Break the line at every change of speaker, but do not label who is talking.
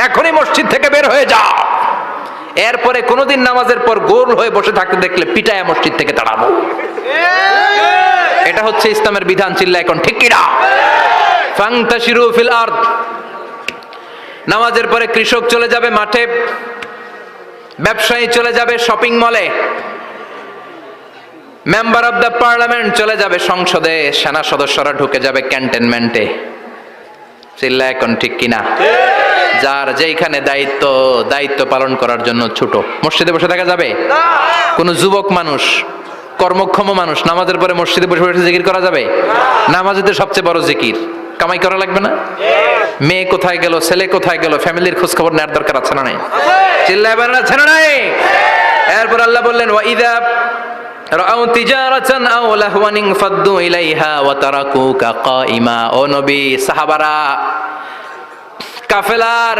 এখনই মসজিদ থেকে বের হয়ে যাও। এরপরে কোনোদিন নামাজের পর গোল হয়ে বসে থাকতে দেখলে পিটায়া মসজিদ থেকে তাড়াবো। এটা হচ্ছে ইসলামের বিধান। চিল্লা এখন ঠিক কিনা? ফান্তাশিরু ফিল আরদ। নামাজের পরে কৃষক চলে যাবে মাঠে, ব্যবসায়ী চলে যাবে শপিং মলে, মেম্বার অব দ্য পার্লামেন্ট চলে যাবে সংসদে, সেনা সদস্যরা ঢুকে যাবে ক্যান্টনমেন্টে। চিল্লা এখন ঠিক কিনা? যার যেখানে দায়িত্ব পালন করার জন্য ছোট, মসজিদে বসে থাকা যাবে? কোন যুবক মানুষ, কর্মক্ষম মানুষ নামাজের পরে মসজিদে বসে বসে জিকির করা যাবে? নামাজের সবচেয়ে বড় জিকির। কামাই করা লাগবে না? মেয়ে কোথায় গেল, ছেলে কোথায় গেল, ফ্যামিলির খোঁজ খবর নেওয়ার দরকার আছে না নাই? চিল্লায় বলেন আছে না নাই? এরপর আল্লাহ বললেন ওয়াইদা রাআউ তিজারাতান আও লাহওয়ান ফাদ্দু ইলাইহা ওয়া তারাকুকা কাইমা। ও নবী, সাহাবারা কাফেলার